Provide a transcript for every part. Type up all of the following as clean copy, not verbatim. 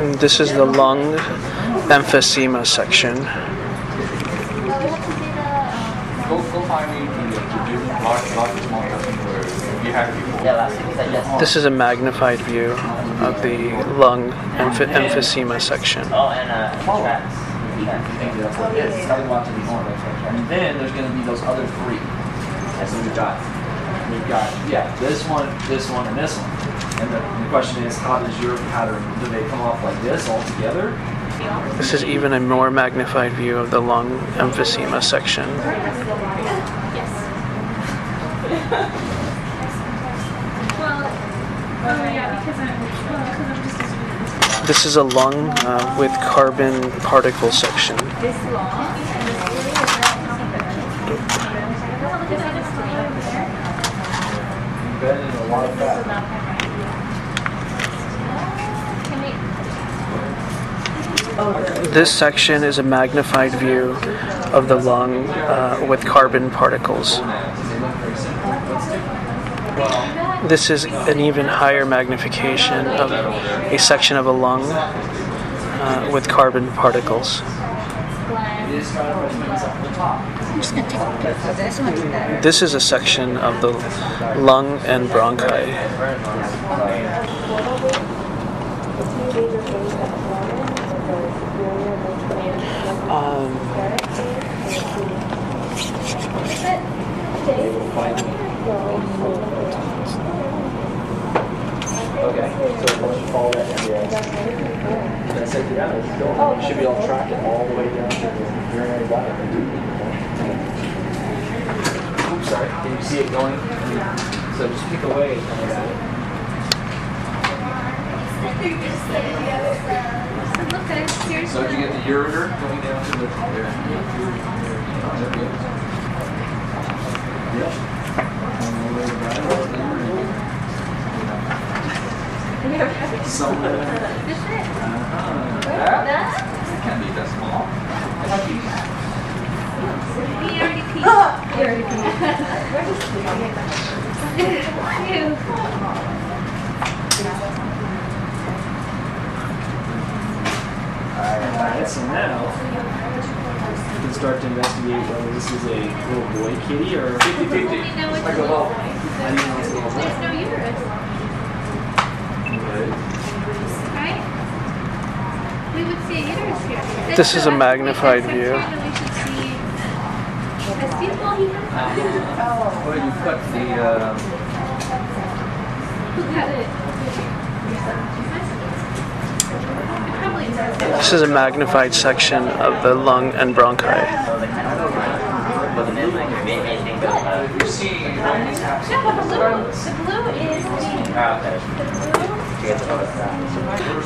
And this is the lung emphysema section. Go find me the large small person where you had before. This is a magnified view of the lung emphysema section. And then there's going to be those other three. So we've got this one, and this one. And the question is, how does your pattern, do they come off like this all together? This is even a more magnified view of the lung emphysema section. This is a lung with carbon particle section. This section is a magnified view of the lung with carbon particles. This is an even higher magnification of a section of a lung with carbon particles. This is a section of the lung and bronchi. Okay, so once you follow that down, that's it. You should be able to track it all the way down to the urinary bladder. Oops, sorry. Can you see it going? So just pick away. So did you get the ureter going down to the Yep. Somewhere. That can't be that small. He already peed. Alright, so now we can start to investigate whether this is a little boy kitty or 50-50. How do you know it's a little boy? How do you know it's a little boy? There's no uterus. Right? We would see a uterus here. This is a magnified view. We should see a sequel here. Well, you cut the. Who cut it? This is a magnified section of the lung and bronchi.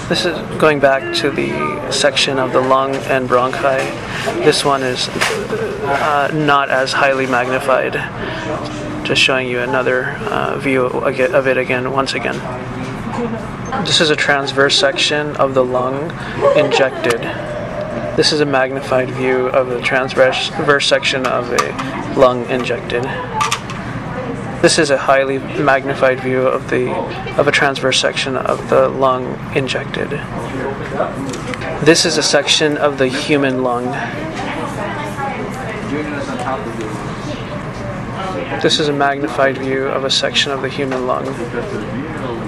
This is going back to the section of the lung and bronchi. This one is not as highly magnified. Just showing you another view of it again, once again. This is a transverse section of the lung injected. This is a magnified view of the transverse section of a lung injected. This is a highly magnified view of a transverse section of the lung injected. This is a section of the human lung. This is a magnified view of a section of the human lung.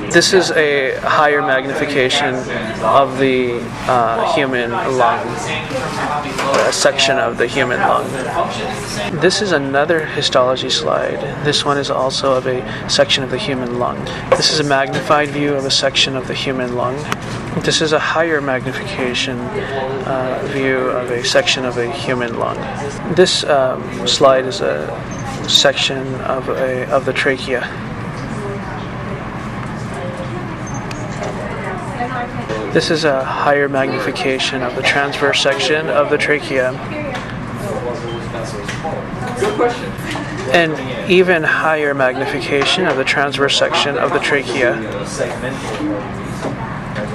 This is a higher magnification of the human lung, a section of the human lung. This is another histology slide. This one is also of a section of the human lung. This is a magnified view of a section of the human lung. This is a higher magnification view of a section of a human lung. This slide is a section of the trachea. This is a higher magnification of the transverse section of the trachea. And even higher magnification of the transverse section of the trachea.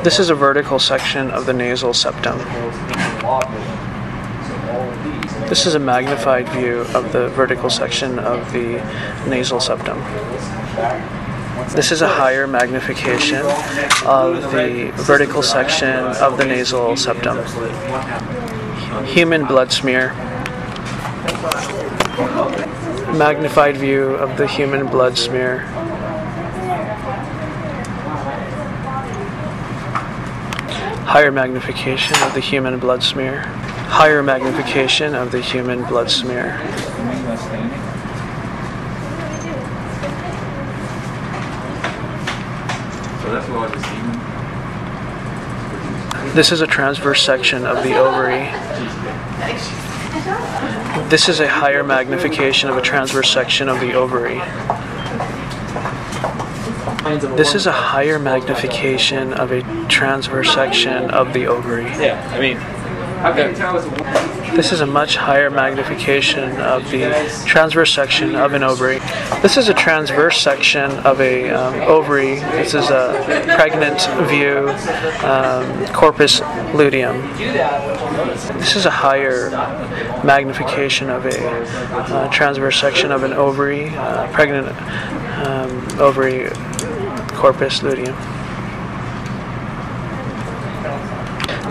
This is a vertical section of the nasal septum. This is a magnified view of the vertical section of the nasal septum. This is a higher magnification of the vertical section of the nasal septum. Human blood smear. Magnified view of the human blood smear. Higher magnification of the human blood smear. Higher magnification of the human blood smear. This is a transverse section of the ovary. This is a higher magnification of a transverse section of the ovary. This is a higher magnification of a transverse section of the ovary. Yeah, I mean, this is a much higher magnification of the transverse section of an ovary. This is a transverse section of a ovary. This is a pregnant view, corpus luteum. This is a higher magnification of a transverse section of an ovary, pregnant ovary, corpus luteum.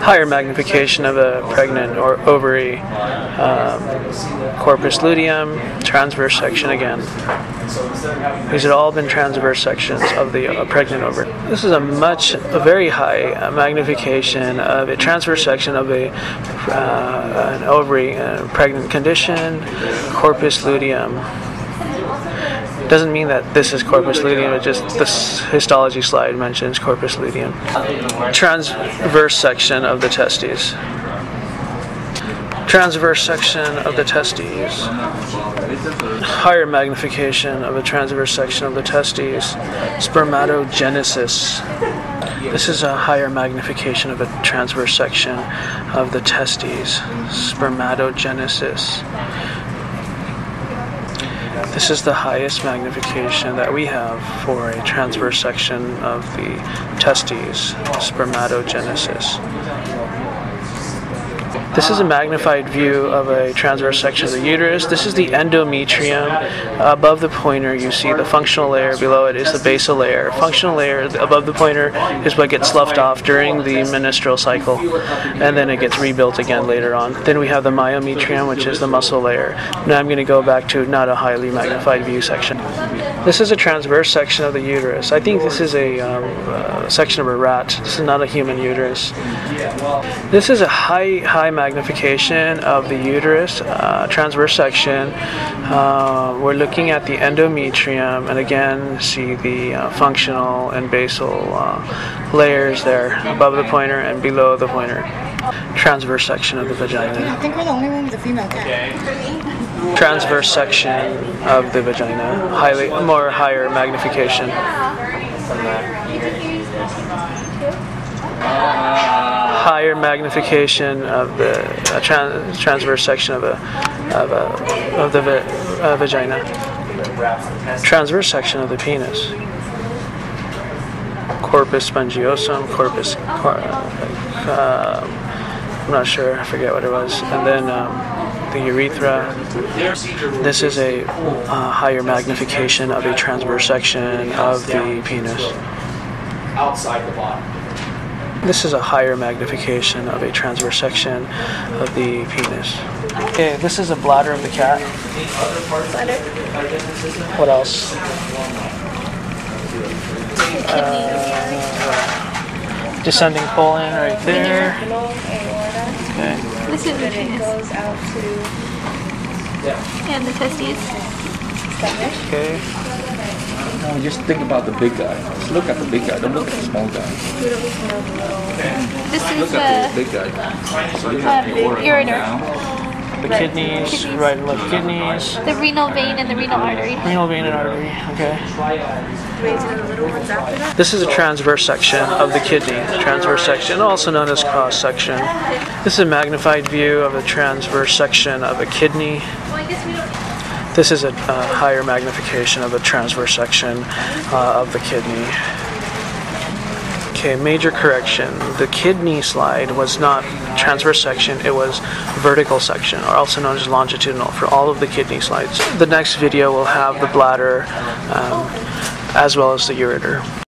Higher magnification of a pregnant or ovary, corpus luteum, transverse section again. These have all been transverse sections of the pregnant ovary. This is a very high magnification of a transverse section of an ovary, pregnant condition, corpus luteum. Doesn't mean that this is corpus luteum, it just this histology slide mentions corpus luteum. Transverse section of the testes. Transverse section of the testes. Higher magnification of a transverse section of the testes. Spermatogenesis. This is a higher magnification of a transverse section of the testes. Spermatogenesis. This is the highest magnification that we have for a transverse section of the testes, spermatogenesis. This is a magnified view of a transverse section of the uterus. This is the endometrium. Above the pointer you see the functional layer, below it is the basal layer. Functional layer above the pointer is what gets sloughed off during the menstrual cycle, and then it gets rebuilt again later on. Then we have the myometrium, which is the muscle layer. Now I'm going to go back to not a highly magnified view section. This is a transverse section of the uterus. I think this is a section of a rat. This is not a human uterus. This is a high magnification of the uterus, transverse section. We're looking at the endometrium, and again see the functional and basal layers there above the pointer and below the pointer. Transverse section of the vagina. I think we're the only one with a female cat. Transverse section of the vagina, higher magnification. Higher magnification of the transverse section of the vagina. Transverse section of the penis. Corpus spongiosum, corpus. I'm not sure. I forget what it was. And then the urethra. This is a higher magnification of a transverse section of the penis. outside the body. This is a higher magnification of a transverse section of the penis. Okay, this is a bladder of the cat. Bladder. What else? Descending colon right there. Okay. This is the It penis goes out to and the testes. stomach. Okay. No, just think about the big guy. Just look at the big guy. Don't look at the small guy. This Look is at the the big guy. So you have the aorta ureter. down. The kidneys, right and left kidneys. The renal vein and the renal artery. Renal vein and artery. Okay. Wait, to the little ones after that? This is a transverse section of the kidney. Transverse section, also known as cross section. This is a magnified view of a transverse section of a kidney. This is a higher magnification of a transverse section of the kidney. Okay, major correction. The kidney slide was not transverse section, it was vertical section, or also known as longitudinal, for all of the kidney slides. The next video will have the bladder, as well as the ureter.